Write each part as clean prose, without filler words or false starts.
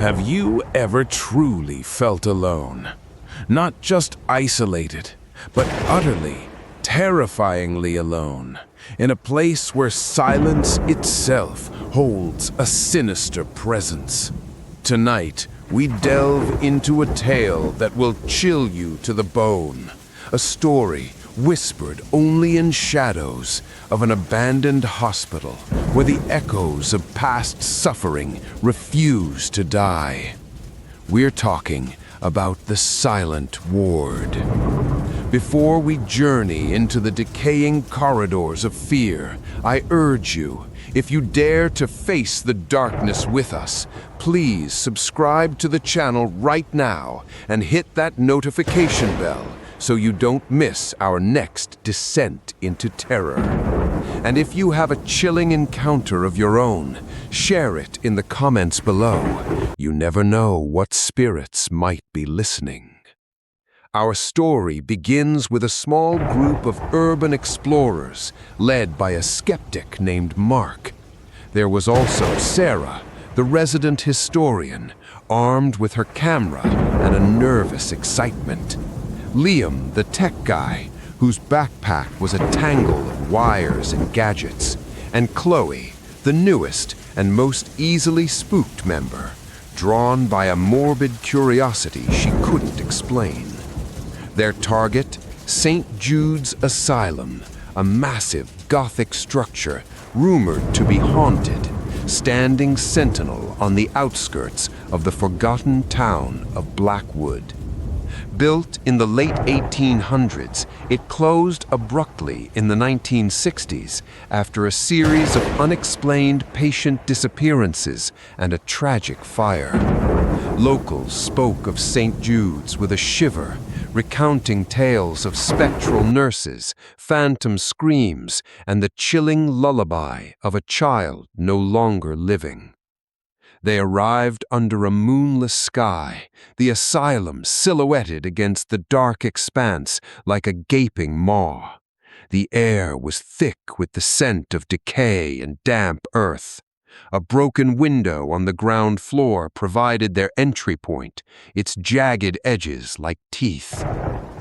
Have you ever truly felt alone? Not just isolated, but utterly, terrifyingly alone, in a place where silence itself holds a sinister presence. Tonight, we delve into a tale that will chill you to the bone, a story whispered only in shadows of an abandoned hospital where the echoes of past suffering refuse to die. We're talking about the Silent Ward. Before we journey into the decaying corridors of fear, I urge you, if you dare to face the darkness with us, please subscribe to the channel right now and hit that notification bell so you don't miss our next descent into terror. And if you have a chilling encounter of your own, share it in the comments below. You never know what spirits might be listening. Our story begins with a small group of urban explorers led by a skeptic named Mark. There was also Sarah, the resident historian, armed with her camera and a nervous excitement. Liam, the tech guy, whose backpack was a tangle of wires and gadgets, and Chloe, the newest and most easily spooked member, drawn by a morbid curiosity she couldn't explain. Their target, St. Jude's Asylum, a massive Gothic structure rumored to be haunted, standing sentinel on the outskirts of the forgotten town of Blackwood. Built in the late 1800s, it closed abruptly in the 1960s after a series of unexplained patient disappearances and a tragic fire. Locals spoke of St. Jude's with a shiver, recounting tales of spectral nurses, phantom screams, and the chilling lullaby of a child no longer living. They arrived under a moonless sky, the asylum silhouetted against the dark expanse like a gaping maw. The air was thick with the scent of decay and damp earth. A broken window on the ground floor provided their entry point, its jagged edges like teeth.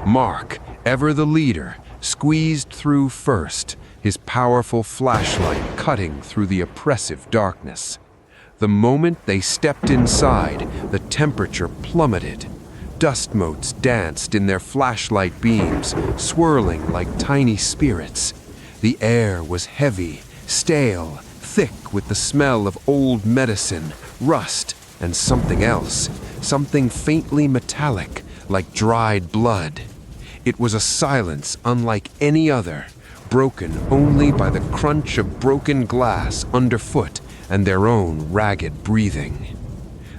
Mark, ever the leader, squeezed through first, his powerful flashlight cutting through the oppressive darkness. The moment they stepped inside, the temperature plummeted. Dust motes danced in their flashlight beams, swirling like tiny spirits. The air was heavy, stale, thick with the smell of old medicine, rust, and something else, something faintly metallic, like dried blood. It was a silence unlike any other, broken only by the crunch of broken glass underfoot and their own ragged breathing.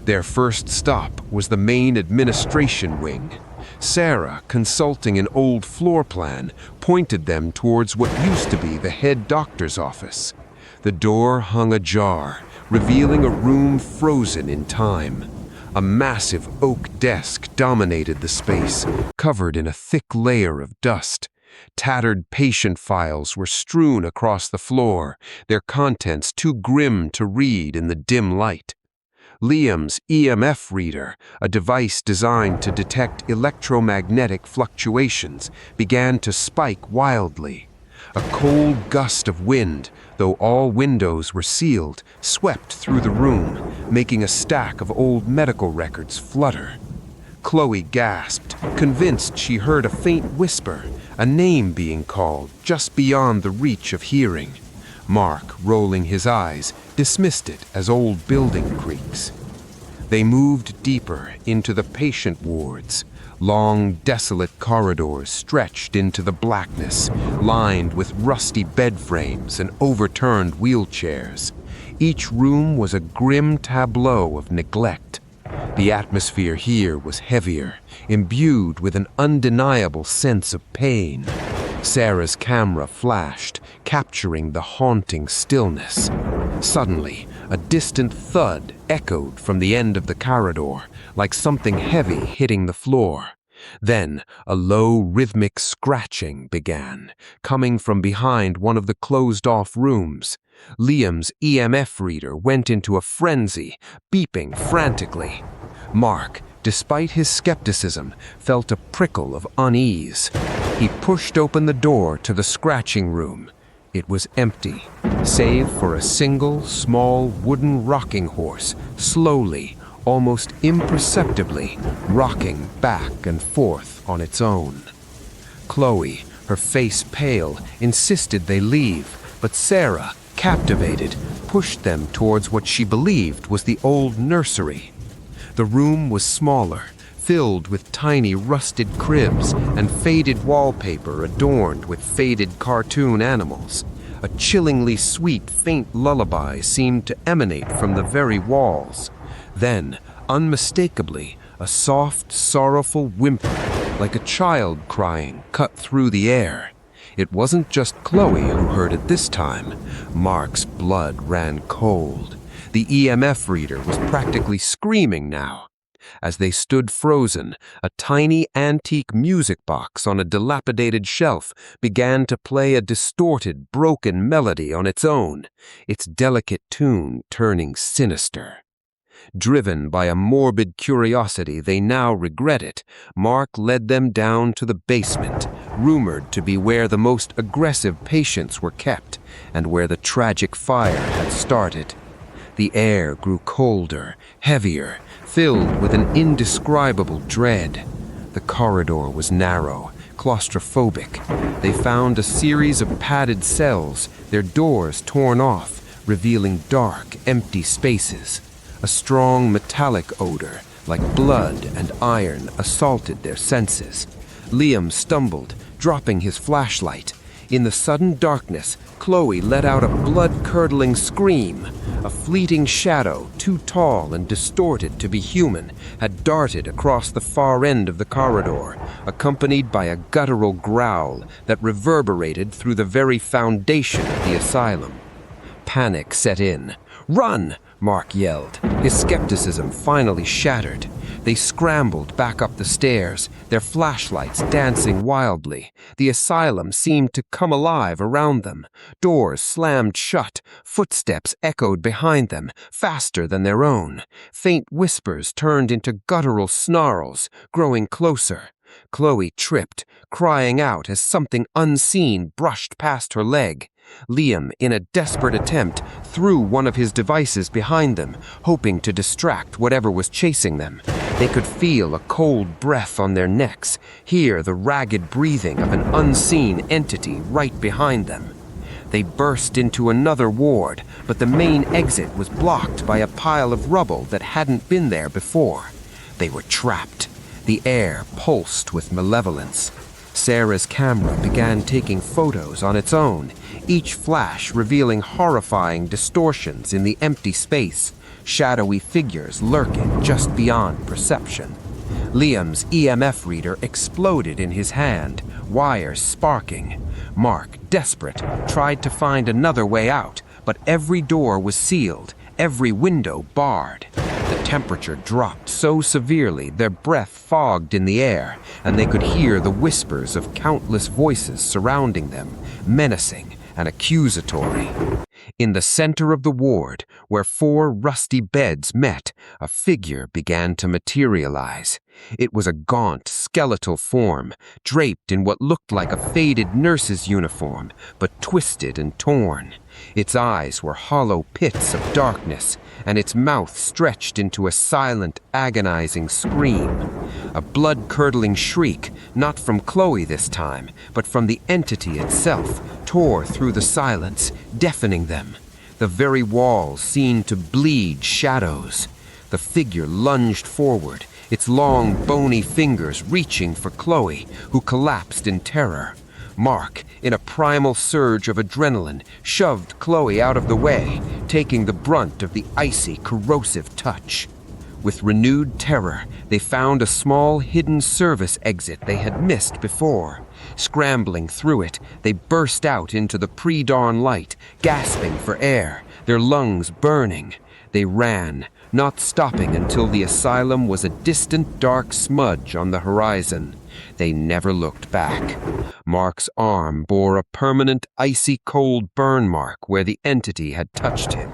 Their first stop was the main administration wing. Sarah, consulting an old floor plan, pointed them towards what used to be the head doctor's office. The door hung ajar, revealing a room frozen in time. A massive oak desk dominated the space, covered in a thick layer of dust. Tattered patient files were strewn across the floor, their contents too grim to read in the dim light. Liam's EMF reader, a device designed to detect electromagnetic fluctuations, began to spike wildly. A cold gust of wind, though all windows were sealed, swept through the room, making a stack of old medical records flutter. Chloe gasped, convinced she heard a faint whisper, a name being called just beyond the reach of hearing. Mark, rolling his eyes, dismissed it as old building creaks. They moved deeper into the patient wards. Long, desolate corridors stretched into the blackness, lined with rusty bed frames and overturned wheelchairs. Each room was a grim tableau of neglect. The atmosphere here was heavier, imbued with an undeniable sense of pain. Sarah's camera flashed, capturing the haunting stillness. Suddenly, a distant thud echoed from the end of the corridor, like something heavy hitting the floor. Then a low, rhythmic scratching began, coming from behind one of the closed-off rooms. Liam's EMF reader went into a frenzy, beeping frantically. Mark, despite his skepticism, felt a prickle of unease. He pushed open the door to the scratching room. It was empty, save for a single, small wooden rocking horse, slowly, almost imperceptibly, rocking back and forth on its own. Chloe, her face pale, insisted they leave, but Sarah, captivated, pushed them towards what she believed was the old nursery. The room was smaller, filled with tiny rusted cribs and faded wallpaper adorned with faded cartoon animals. A chillingly sweet, faint lullaby seemed to emanate from the very walls. Then, unmistakably, a soft, sorrowful whimper, like a child crying, cut through the air. It wasn't just Chloe who heard it this time. Mark's blood ran cold. The EMF reader was practically screaming now. As they stood frozen, a tiny antique music box on a dilapidated shelf began to play a distorted, broken melody on its own, its delicate tune turning sinister. Driven by a morbid curiosity they now regretted, Mark led them down to the basement, rumored to be where the most aggressive patients were kept and where the tragic fire had started. The air grew colder, heavier, filled with an indescribable dread. The corridor was narrow, claustrophobic. They found a series of padded cells, their doors torn off, revealing dark, empty spaces. A strong metallic odor, like blood and iron, assaulted their senses. Liam stumbled, dropping his flashlight. In the sudden darkness, Chloe let out a blood-curdling scream. A fleeting shadow, too tall and distorted to be human, had darted across the far end of the corridor, accompanied by a guttural growl that reverberated through the very foundation of the asylum. Panic set in. "Run!" Mark yelled, his skepticism finally shattered. They scrambled back up the stairs, their flashlights dancing wildly. The asylum seemed to come alive around them. Doors slammed shut, footsteps echoed behind them, faster than their own. Faint whispers turned into guttural snarls, growing closer. Chloe tripped, crying out as something unseen brushed past her leg. Liam, in a desperate attempt, threw one of his devices behind them, hoping to distract whatever was chasing them. They could feel a cold breath on their necks, hear the ragged breathing of an unseen entity right behind them. They burst into another ward, but the main exit was blocked by a pile of rubble that hadn't been there before. They were trapped. The air pulsed with malevolence. Sarah's camera began taking photos on its own, each flash revealing horrifying distortions in the empty space, shadowy figures lurking just beyond perception. Liam's EMF reader exploded in his hand, wires sparking. Mark, desperate, tried to find another way out, but every door was sealed, every window barred. The temperature dropped so severely their breath fogged in the air, and they could hear the whispers of countless voices surrounding them, menacing and accusatory. In the center of the ward, where 4 rusty beds met, a figure began to materialize. It was a gaunt, skeletal form, draped in what looked like a faded nurse's uniform, but twisted and torn. Its eyes were hollow pits of darkness, and its mouth stretched into a silent, agonizing scream. A blood-curdling shriek, not from Chloe this time, but from the entity itself, tore through the silence, deafening them. The very walls seemed to bleed shadows. The figure lunged forward, its long, bony fingers reaching for Chloe, who collapsed in terror. Mark, in a primal surge of adrenaline, shoved Chloe out of the way, taking the brunt of the icy, corrosive touch. With renewed terror, they found a small, hidden service exit they had missed before. Scrambling through it, they burst out into the pre-dawn light, gasping for air, their lungs burning. They ran, not stopping until the asylum was a distant dark smudge on the horizon. They never looked back. Mark's arm bore a permanent icy cold burn mark where the entity had touched him.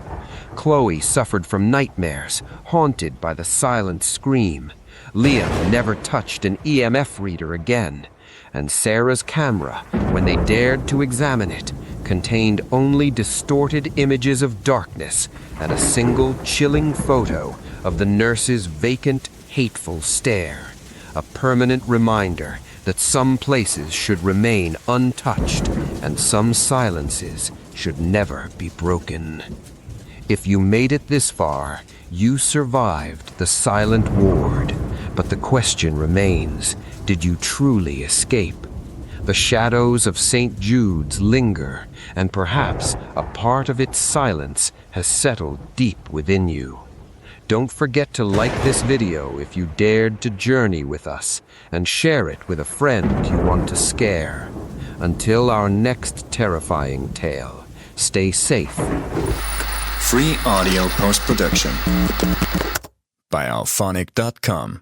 Chloe suffered from nightmares, haunted by the silent scream. Liam never touched an EMF reader again. And Sarah's camera, when they dared to examine it, contained only distorted images of darkness and a single chilling photo of the nurse's vacant, hateful stare. A permanent reminder that some places should remain untouched and some silences should never be broken. If you made it this far, you survived the silent ward. But the question remains, did you truly escape? The shadows of St. Jude's linger, and perhaps a part of its silence has settled deep within you. Don't forget to like this video if you dared to journey with us, and share it with a friend you want to scare. Until our next terrifying tale, stay safe. Free audio post-production by alphonic.com.